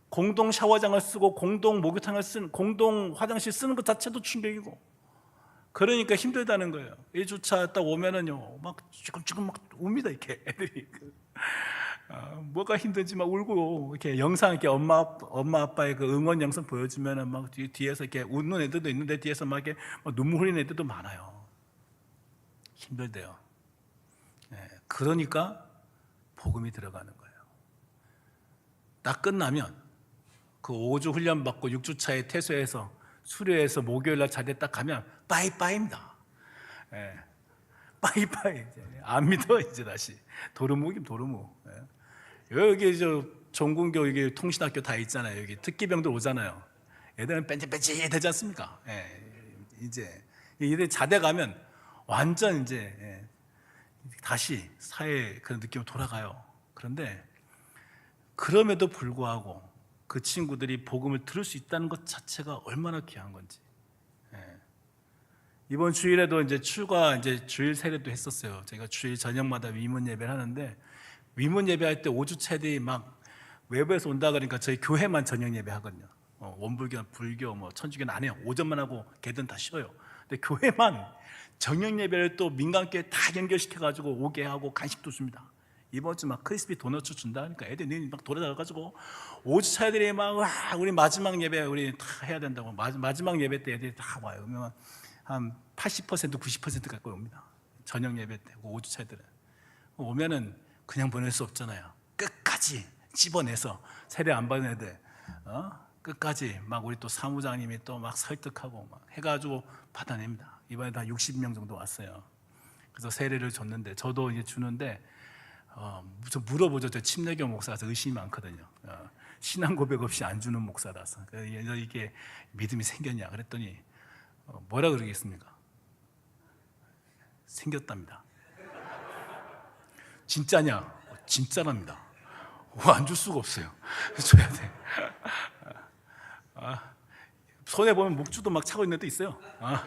공동 샤워장을 쓰고 공동 목욕탕을 쓰는 공동 화장실 쓰는 것 자체도 충격이고 그러니까 힘들다는 거예요. 1주차 딱 오면은요 막 지금 막 웁니다 이렇게 애들이 뭐가 힘든지 막 울고 이렇게 영상 이렇게 엄마 아빠의 그 응원 영상 보여주면은 막 뒤에서 이렇게 웃는 애들도 있는데 뒤에서 막 이렇게 막 눈물 흘리는 애들도 많아요. 힘들대요. 그러니까 복음이 들어가는 거예요. 딱 끝나면 그 5주 훈련 받고 6주차에 퇴소해서 수료해서 목요일날 자리에 딱 가면 빠이빠이입니다. 예. 빠이빠이 이제 안 믿어 이제 다시 도루묵이면 도루묵. 예. 여기 저 종군교 여기 통신학교 다 있잖아요. 여기 특기병들 오잖아요. 애들은 뺀질뺀질되지 않습니까? 예. 이제 이들 자대 가면 완전 이제 다시 사회 그런 느낌으로 돌아가요. 그런데 그럼에도 불구하고 그 친구들이 복음을 들을 수 있다는 것 자체가 얼마나 귀한 건지. 이번 주일에도 이제 주일 세례도 했었어요. 제가 주일 저녁마다 위문 예배를 하는데 위문 예배할 때 5주차 애들이 막 외부에서 온다 그러니까 저희 교회만 저녁 예배 하거든요. 원불교, 불교, 뭐 천주교는 안 해요. 오전만 하고 걔들은 다 쉬어요. 근데 교회만 저녁 예배를 또 민간교회 다 연결시켜가지고 오게 하고 간식도 줍니다. 이번 주 막 크리스피 도넛 준다 하니까 애들이 막 돌아다가가지고 5주차 애들이 막 와, 우리 마지막 예배 우리 다 해야 된다고 마지막 예배 때 애들이 다 와요. 그러면 한 80% 90% 가까이 옵니다. 저녁 예배 때 5주차 애들은 오면은 그냥 보낼 수 없잖아요. 끝까지 집어내서 세례 안 받은 애들 끝까지 막 우리 또 사무장님이 또 막 설득하고 막 해가지고 받아냅니다. 이번에 다 60명 정도 왔어요. 그래서 세례를 줬는데 저도 이제 주는데 좀 물어보죠. 저 침례교 목사라서 의심이 많거든요. 신앙 고백 없이 안 주는 목사라서 이게 믿음이 생겼냐 그랬더니 뭐라 그러겠습니까? 생겼답니다. 진짜냐? 진짜랍니다. 안 줄 수가 없어요. 줘야 돼. 손에 보면 목주도 막 차고 있는 애도 있어요. 야,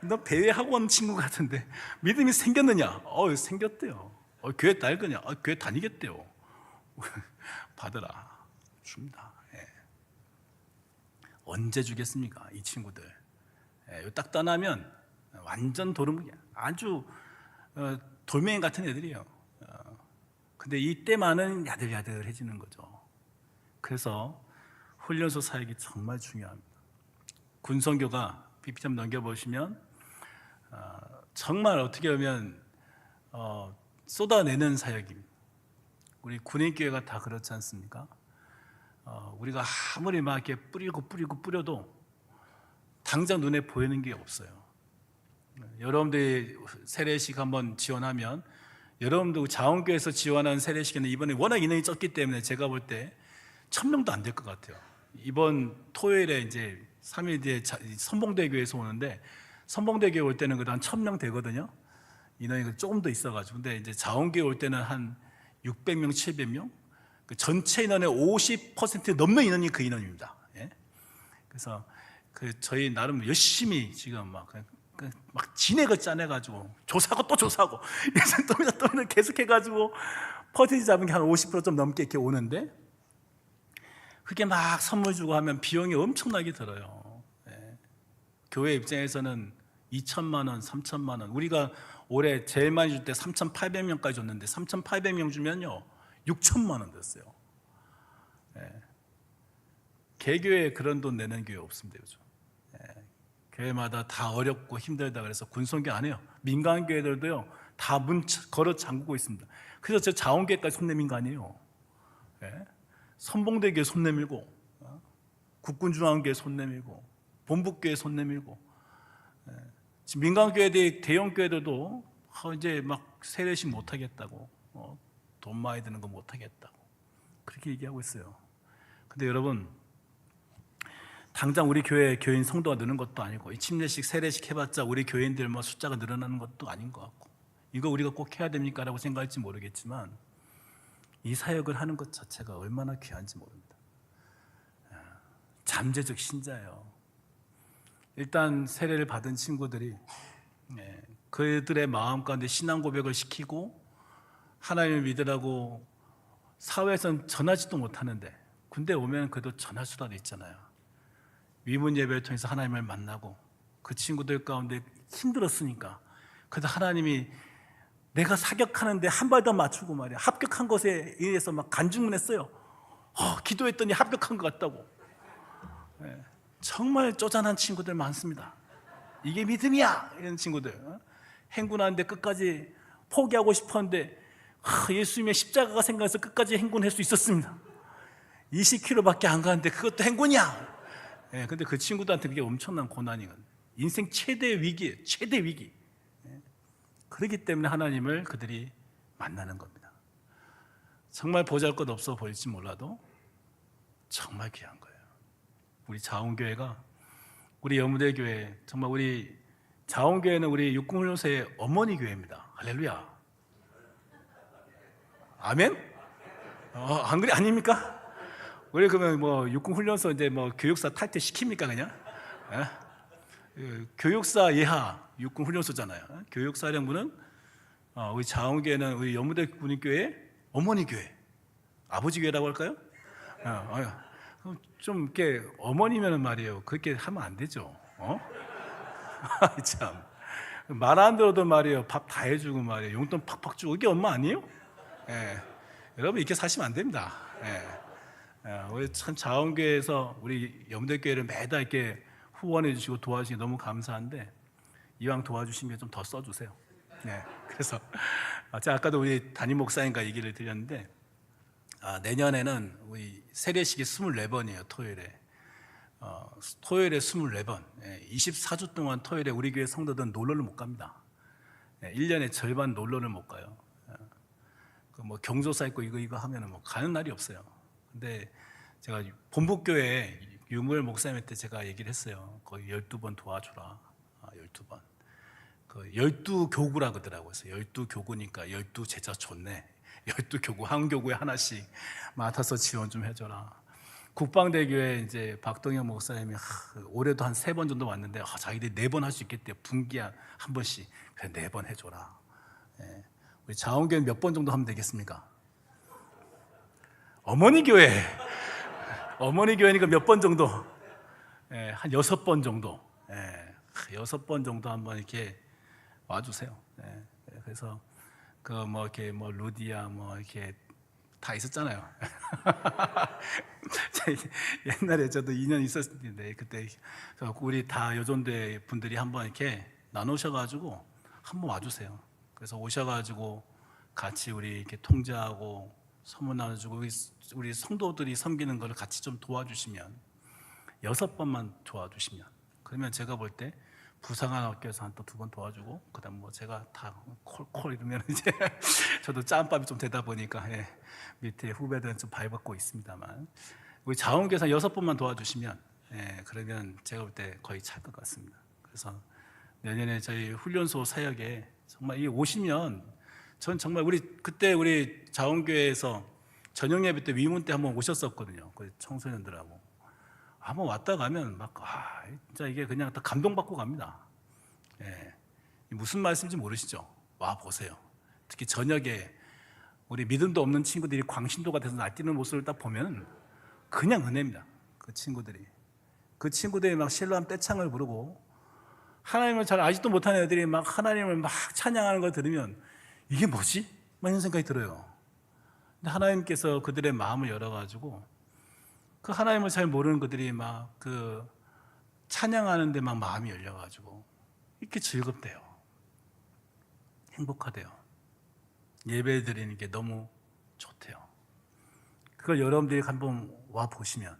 너 배회 학원 친구 같은데 믿음이 생겼느냐? 생겼대요. 교회 다닐 거냐? 교회 다니겠대요. 받으라. 줍니다. 언제 주겠습니까? 이 친구들. 딱 떠나면 완전 도루묵이야. 아주 돌멩이 같은 애들이에요. 근데 이때만은 야들야들해지는 거죠. 그래서 훈련소 사역이 정말 중요합니다. 군성교가 PPT 넘겨보시면 정말 어떻게 보면 쏟아내는 사역입니다. 우리 군인교회가 다 그렇지 않습니까? 우리가 아무리 막 이렇게 뿌려도 당장 눈에 보이는 게 없어요. 여러분들이 세례식 한번 지원하면 여러분들 자원교회에서 지원하는 세례식에는 이번에 워낙 인원이 적기 때문에 제가 볼 때 1000명도 안 될 것 같아요. 이번 토요일에 이제 3일 뒤에 선봉대 교회에서 오는데 선봉대 교회 올 때는 그래도 한 1000명 되거든요. 인원이 조금 더 있어가지고. 근데 이제 자원교회 올 때는 한 600명, 700명. 그 전체 인원의 50% 넘는 인원이 그 인원입니다. 그래서 저희 나름 열심히 지금 막 진액을 짜내가지고 조사하고 또 조사하고 또 계속해가지고 퍼센티지 잡은 게 한 50% 좀 넘게 이렇게 오는데 그게 막 선물 주고 하면 비용이 엄청나게 들어요. 교회 입장에서는 2천만 원, 3천만 원. 우리가 올해 제일 많이 줄 때 3,800명까지 줬는데 3,800명 주면요 6천만 원 됐어요. 개교에 그런 돈 내는 교회 없습니다 요즘. 교회마다 다 어렵고 힘들다 그래서 군성교 안 해요. 민간 교회들도요 다 문 걸어 잠그고 있습니다. 그래서 저 자원교회까지 손 내민 거 아니에요. 선봉대교회 손 내밀고 국군중앙교회 손 내밀고 본북교회 손 내밀고 지금 민간 교회들 대형 교회들도 이제 막 세례식 못 하겠다고 돈 많이 드는 거 못 하겠다고 그렇게 얘기하고 있어요. 근데 여러분 당장 우리 교회 교인 성도가 느는 것도 아니고 이 침례식 세례식 해봤자 우리 교인들 뭐 숫자가 늘어나는 것도 아닌 것 같고 이거 우리가 꼭 해야 됩니까? 라고 생각할지 모르겠지만 이 사역을 하는 것 자체가 얼마나 귀한지 모릅니다. 잠재적 신자예요. 일단 세례를 받은 친구들이 그들의 마음 가운데 신앙 고백을 시키고 하나님을 믿으라고 사회에서는 전하지도 못하는데 군대 오면 그래도 전할 수라도 있잖아요. 위문 예배를 통해서 하나님을 만나고 그 친구들 가운데 힘들었으니까 그래도 하나님이 내가 사격하는데 한 발 더 맞추고 말이야 합격한 것에 의해서 막 간증문했어요. 기도했더니 합격한 것 같다고. 정말 쪼잔한 친구들 많습니다. 이게 믿음이야 이런 친구들. 행군하는데 끝까지 포기하고 싶었는데 예수님의 십자가가 생각해서 끝까지 행군할 수 있었습니다. 20km밖에 안 가는데 그것도 행군이야. 근데 그 친구들한테 그게 엄청난 고난이거든요. 인생 최대 위기예요. 최대 위기. 그렇기 때문에 하나님을 그들이 만나는 겁니다. 정말 보잘것없어 보일지 몰라도 정말 귀한 거예요. 우리 자원교회가, 우리 여무대교회, 정말 우리 자원교회는 우리 육군훈련소의 어머니 교회입니다. 할렐루야. 아멘? 안 그래 아닙니까? 우리 그러면 뭐 육군훈련소 이제 뭐 교육사 탈퇴 시킵니까 그냥? 교육사 예하 육군훈련소잖아요. 교육사령부는 우리 자원교회는 우리 여무대 군인교회 어머니 교회, 아버지 교회라고 할까요? 좀 이렇게 어머니면은 말이에요. 그렇게 하면 안 되죠. 참. 말 안 들어도 말이에요. 밥 다 해주고 말이에요. 용돈 팍팍 주고 이게 엄마 아니에요? 예. 여러분 이렇게 사시면 안 됩니다. 우리 참 자원교회에서 우리 염대교회를 매달 이렇게 후원해 주시고 도와주시기 너무 감사한데 이왕 도와주시면 좀 더 써주세요. 그래서 제가 아까도 우리 담임 목사님과 얘기를 드렸는데 내년에는 우리 세례식이 24번이에요. 토요일에. 토요일에 24번. 24주 동안 토요일에 우리 교회 성도들은 놀러를 못 갑니다. 1년에 절반 놀러를 못 가요. 뭐 경조사 있고 이거 하면은 뭐 가는 날이 없어요. 근데 제가 본부교회 유무열 목사님한테 제가 얘기를 했어요. 거의 12번 도와주라. 12번. 그 12교구라 그러더라고요. 그래서 12교구니까 12제자 좋네. 12교구, 한 교구에 하나씩 맡아서 지원 좀 해줘라. 국방대교회 이제 박동현 목사님이 올해도 한 3번 정도 왔는데 자기들이 4번 할 수 있겠대요. 분기에 한 번씩. 그래 4번 해줘라. 우리 자원교회 몇 번 정도 하면 되겠습니까? 어머니 교회. 어머니 교회니까 몇 번 정도? 한 6번 정도. 6번 정도 한번 이렇게 와주세요. 그래서 그 뭐 이렇게 뭐 루디아 뭐 이렇게 다 있었잖아요. 옛날에 저도 2년 있었는데 그때 우리 다 여존대 분들이 한번 이렇게 나누셔가지고 한번 와주세요. 그래서 오셔가지고 같이 우리 이렇게 통제하고 선물 나눠주고 우리 성도들이 섬기는 걸 같이 좀 도와주시면 6번만 도와주시면 그러면 제가 볼 때 부상한 학교에서 한 또 2번 도와주고 그다음 뭐 제가 다 콜 이러면 이제 저도 짬밥이 좀 되다 보니까 밑에 후배들은 좀 발받고 있습니다만 우리 자원교사 6번만 도와주시면 그러면 제가 볼 때 거의 찰 것 같습니다. 그래서 내년에 저희 훈련소 사역에 정말 이 오시면 전 정말 그때 우리 자원교회에서 저녁 예배 때 위문 때 한번 오셨었거든요. 그 청소년들하고 한번 왔다 가면 막 진짜 이게 그냥 다 감동받고 갑니다. 무슨 말씀인지 모르시죠? 와 보세요. 특히 저녁에 우리 믿음도 없는 친구들이 광신도가 돼서 날뛰는 모습을 딱 보면 그냥 은혜입니다. 그 친구들이 막 실로암 떼창을 부르고 하나님을 잘 아직도 못하는 애들이 막 하나님을 막 찬양하는 걸 들으면 이게 뭐지? 막 이런 생각이 들어요. 근데 하나님께서 그들의 마음을 열어가지고 그 하나님을 잘 모르는 그들이 막 그 찬양하는데 막 마음이 열려가지고 이렇게 즐겁대요. 행복하대요. 예배 드리는 게 너무 좋대요. 그걸 여러분들이 한번 와 보시면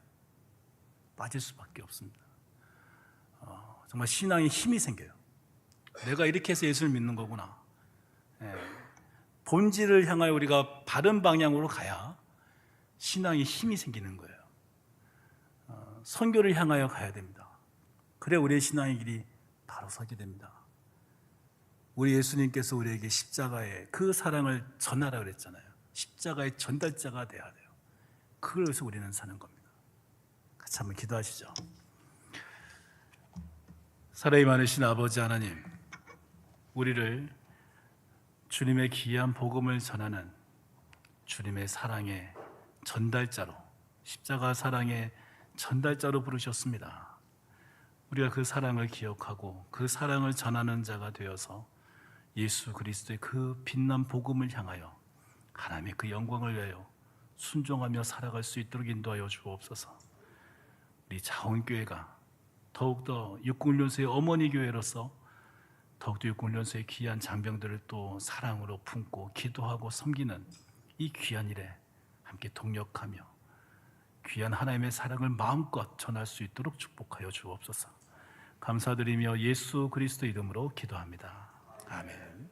빠질 수밖에 없습니다. 정말 신앙에 힘이 생겨요. 내가 이렇게 해서 예수를 믿는 거구나. 본질을 향하여 우리가 바른 방향으로 가야 신앙에 힘이 생기는 거예요. 선교를 향하여 가야 됩니다. 그래 우리의 신앙의 길이 바로 서게 됩니다. 우리 예수님께서 우리에게 십자가의 그 사랑을 전하라 그랬잖아요. 십자가의 전달자가 돼야 돼요. 그걸 위해서 우리는 사는 겁니다. 같이 한번 기도하시죠. 사랑이 많으신 아버지 하나님, 우리를 주님의 귀한 복음을 전하는 주님의 사랑의 전달자로, 십자가 사랑의 전달자로 부르셨습니다. 우리가 그 사랑을 기억하고 그 사랑을 전하는 자가 되어서 예수 그리스도의 그 빛난 복음을 향하여 하나님의 그 영광을 위하여 순종하며 살아갈 수 있도록 인도하여 주옵소서. 우리 자원교회가 더욱더 육군훈련소의 어머니 교회로서 더욱더 육군훈련소의 귀한 장병들을 또 사랑으로 품고 기도하고 섬기는 이 귀한 일에 함께 동력하며 귀한 하나님의 사랑을 마음껏 전할 수 있도록 축복하여 주옵소서. 감사드리며 예수 그리스도 이름으로 기도합니다. 아멘.